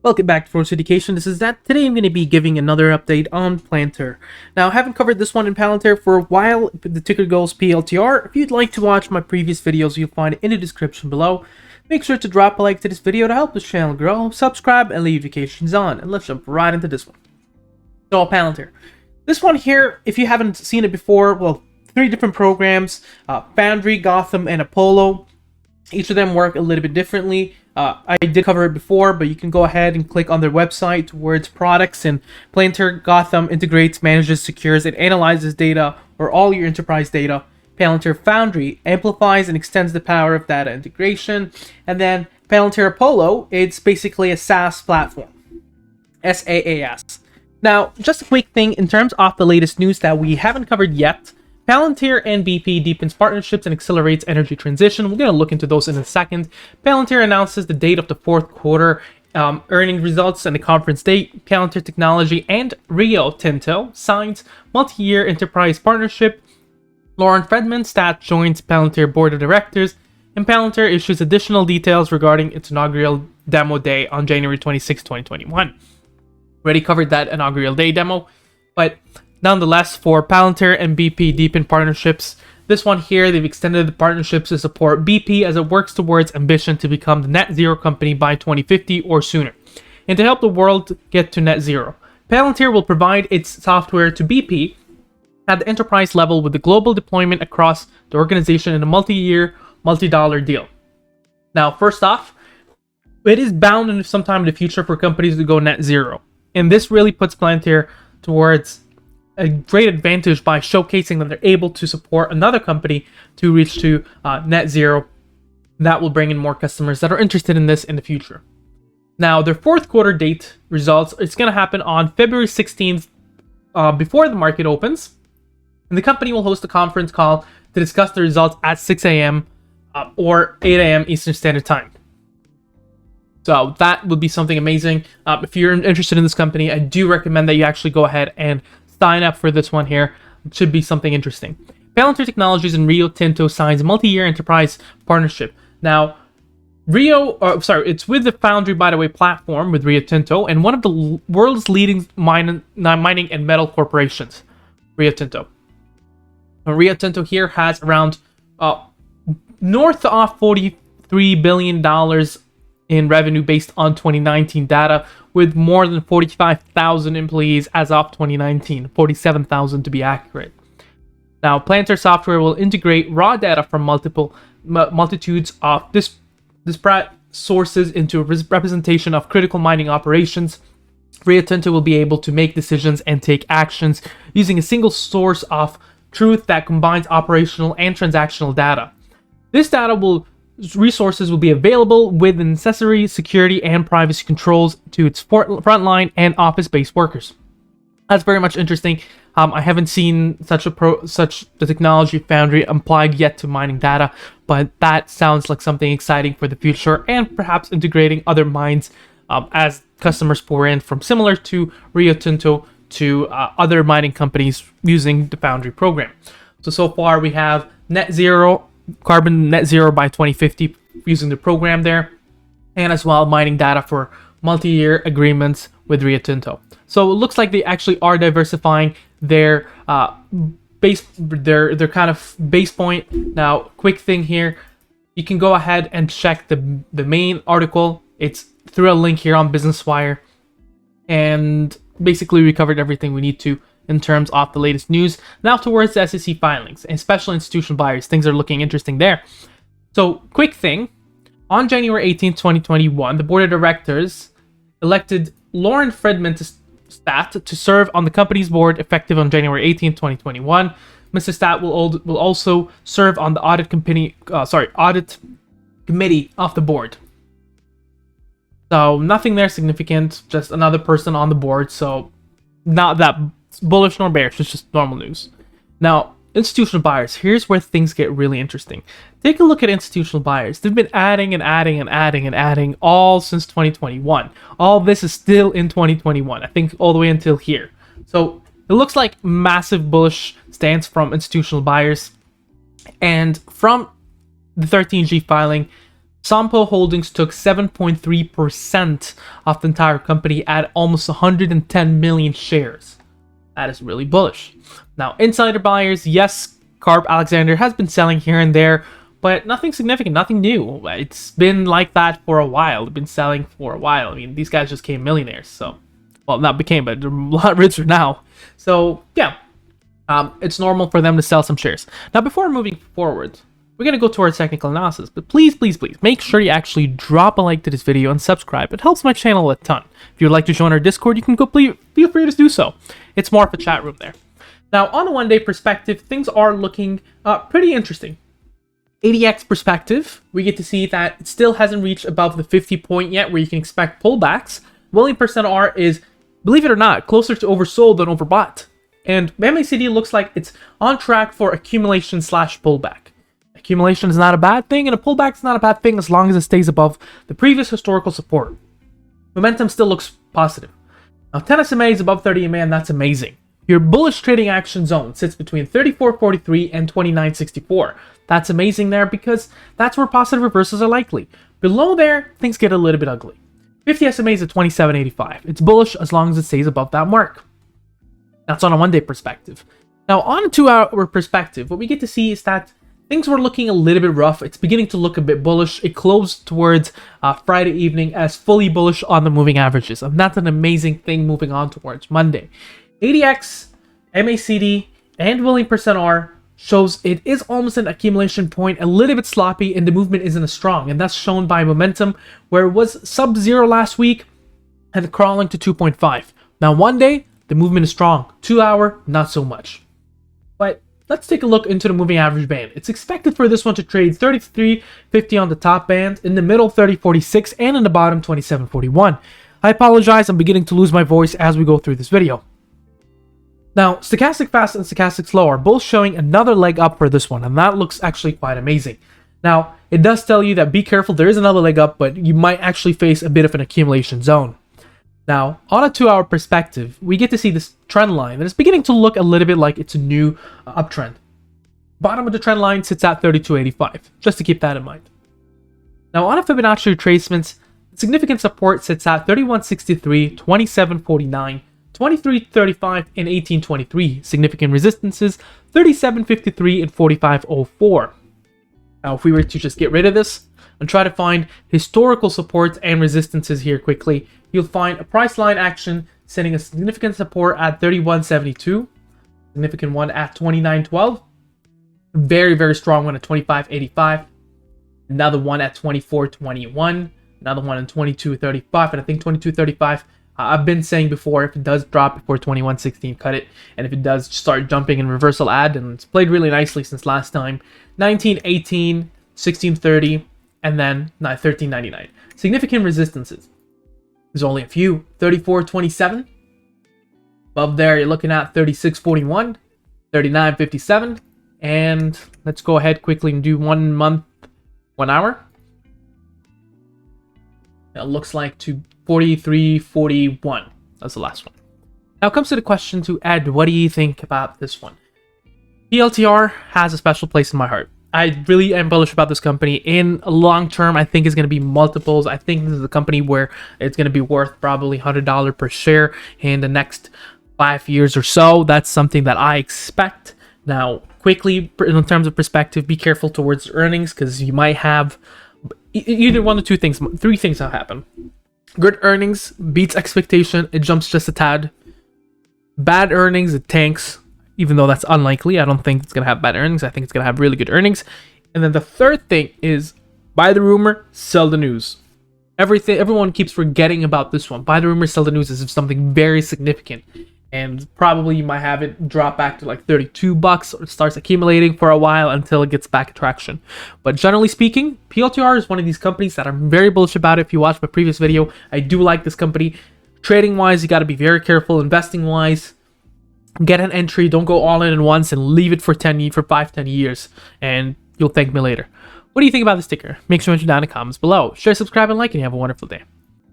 Welcome back to Ferocious Education. This is Zach. Today I'm going to be giving another update on Palantir. Now, I haven't covered this one in Palantir for a while. The ticker goes PLTR. If you'd like to watch my previous videos, you'll find it in the description below. Make sure to drop a like to this video to help this channel grow, subscribe, and leave notifications on. And let's jump right into this one. So, Palantir. This one here, if you haven't seen it before, well, 3 different programs, Foundry, Gotham, and Apollo. Each of them work a little bit differently. I did cover it before, but you can go ahead and click on their website towards products, and Palantir Gotham integrates, manages, secures, and analyzes data or all your enterprise data. Palantir Foundry amplifies and extends the power of data integration. And then Palantir Apollo, it's basically a SaaS platform. SaaS. Now, just a quick thing in terms of the latest news that we haven't covered yet. Palantir and BP deepens partnerships and accelerates energy transition. We're going to look into those in a second. Palantir announces the date of the fourth quarter earnings results and the conference date. Palantir Technologies and Rio Tinto signs multi-year enterprise partnership. Lauren Fredman Stat joins Palantir board of directors. And Palantir issues additional details regarding its inaugural demo day on January 26, 2021. Already covered that inaugural day demo, but nonetheless, for Palantir and BP deepen partnerships, this one here, they've extended the partnerships to support BP as it works towards ambition to become the net zero company by 2050 or sooner, and to help the world get to net zero. Palantir will provide its software to BP at the enterprise level with the global deployment across the organization in a multi-year, multi-dollar deal. Now, first off, it is bound in sometime in the future for companies to go net zero, and this really puts Palantir towards a great advantage by showcasing that they're able to support another company to reach to net zero. That will bring in more customers that are interested in this in the future. Now, their fourth quarter date results, it's going to happen on February 16th before the market opens. And the company will host a conference call to discuss the results at 6 a.m. Or 8 a.m. Eastern Standard Time. So that would be something amazing. If you're interested in this company, I do recommend that you actually go ahead and sign up for this one here. It should be something interesting. Palantir Technologies and Rio Tinto signs multi-year enterprise partnership. Now, it's with the Foundry, by the way, platform with Rio Tinto and one of the world's leading mining and metal corporations, Rio Tinto. Rio Tinto here has around north of $43 billion in revenue based on 2019 data, with more than 45,000 employees as of 2019, 47,000 to be accurate. Now, Palantir software will integrate raw data from multitudes of disparate sources into a representation of critical mining operations. Rio Tinto will be able to make decisions and take actions using a single source of truth that combines operational and transactional data. This resources will be available with the necessary security and privacy controls to its frontline and office-based workers. That's very much interesting. I haven't seen such the technology Foundry applied yet to mining data, but that sounds like something exciting for the future, and perhaps integrating other mines as customers pour in from similar to Rio Tinto to other mining companies using the Foundry program. So far we have carbon net zero by 2050 using the program there, and as well mining data for multi-year agreements with Rio Tinto. So it looks like they actually are diversifying their their kind of base point. Now, quick thing here, you can go ahead and check the main article. It's through a link here on Business Wire, and basically we covered everything we need to in terms of the latest news. Now towards the SEC filings and special institutional buyers, things are looking interesting there. So, quick thing, on January 18, 2021, the board of directors elected Lauren Fredman Stat to serve on the company's board effective on January 18, 2021. Mr. Stat will also serve on the audit committee of the board. So, nothing there significant, just another person on the board, so not that bullish nor bearish, it's just normal news. Now, institutional buyers, here's where things get really interesting. Take a look at institutional buyers. They've been adding all since 2021. All this is still in 2021, I think all the way until here. So it looks like massive bullish stance from institutional buyers. And from the 13G filing, Sampo Holdings took 7.3% of the entire company at almost 110 million shares. That is really bullish. Now, insider buyers, yes, Carp Alexander has been selling here and there, but nothing significant, nothing new. It's been like that for a while. They've been selling for a while. I mean, these guys just became millionaires, so... Well, not became, but they're a lot richer now. So, yeah. It's normal for them to sell some shares. Now, before moving forward, we're going to go to our technical analysis. But please, please, please, make sure you actually drop a like to this video and subscribe. It helps my channel a ton. If you would like to join our Discord, you can feel free to do so. It's more of a chat room there. Now, on a one-day perspective, things are looking pretty interesting. ADX perspective, we get to see that it still hasn't reached above the 50 point yet, where you can expect pullbacks. Willing %R is, believe it or not, closer to oversold than overbought. And MACD looks like it's on track for accumulation / pullback. Accumulation is not a bad thing, and a pullback is not a bad thing as long as it stays above the previous historical support. Momentum still looks positive. Now, 10 SMA is above 30 MA, and that's amazing. Your bullish trading action zone sits between 34.43 and 29.64. That's amazing there because that's where positive reversals are likely. Below there, things get a little bit ugly. 50 SMA is at 27.85. It's bullish as long as it stays above that mark. That's on a one-day perspective. Now, on a 2-hour perspective, what we get to see is that things were looking a little bit rough. It's beginning to look a bit bullish. It closed towards Friday evening as fully bullish on the moving averages. And that's an amazing thing moving on towards Monday. ADX, MACD, and willing %R shows it is almost an accumulation point, a little bit sloppy, and the movement isn't as strong. And that's shown by momentum, where it was sub-0 last week and crawling to 2.5. Now, one day, the movement is strong. 2-hour, not so much. But let's take a look into the moving average band. It's expected for this one to trade 33.50 on the top band, in the middle 30.46, and in the bottom 27.41. I apologize, I'm beginning to lose my voice as we go through this video. Now, Stochastic Fast and Stochastic Slow are both showing another leg up for this one, and that looks actually quite amazing. Now, it does tell you that be careful, there is another leg up, but you might actually face a bit of an accumulation zone. Now, on a 2-hour perspective, we get to see this trend line, and it's beginning to look a little bit like it's a new uptrend. Bottom of the trend line sits at 32.85, just to keep that in mind. Now, on a Fibonacci retracements, significant support sits at 31.63, 27.49, 23.35, and 18.23. Significant resistances, 37.53 and 45.04. Now, if we were to just get rid of this and try to find historical supports and resistances here quickly, you'll find a price line action setting a significant support at 31.72, significant one at 29.12, very, very strong one at 25.85, another one at 24.21, another one at 22.35, and I think 22.35. I've been saying before, if it does drop before 21.16, cut it. And if it does start jumping in reversal, add. And it's played really nicely since last time. 19.18, 16.30, and then 13.99. Significant resistances. There's only a few. 34.27. Above there, you're looking at 36.41, 39.57. And let's go ahead quickly and do 1 month, 1 hour. It looks like to 43.41. That's the last one. Now comes to the question to Ed. What do you think about this one? PLTR has a special place in my heart. I really am bullish about this company. In a long term, I think it's going to be multiples. I think this is a company where it's going to be worth probably $100 per share in the next 5 years or so. That's something that I expect. Now, quickly, in terms of perspective, be careful towards earnings because you might have either one or two things, 3 things will happen. Good earnings beats expectation, it jumps just a tad. Bad earnings, it tanks, even though that's unlikely. I don't think it's going to have bad earnings. I think it's going to have really good earnings. And then the third thing is buy the rumor, sell the news. Everyone keeps forgetting about this one. Buy the rumor, sell the news as if something very significant. And probably you might have it drop back to like $32 or it starts accumulating for a while until it gets back to traction. But generally speaking, PLTR is one of these companies that I'm very bullish about. If you watched my previous video, I do like this company. Trading wise, you got to be very careful. Investing wise, get an entry. Don't go all in once and leave it for 5-10 years. And you'll thank me later. What do you think about this ticker? Make sure to mention down in the comments below. Share, subscribe, and like, and you have a wonderful day.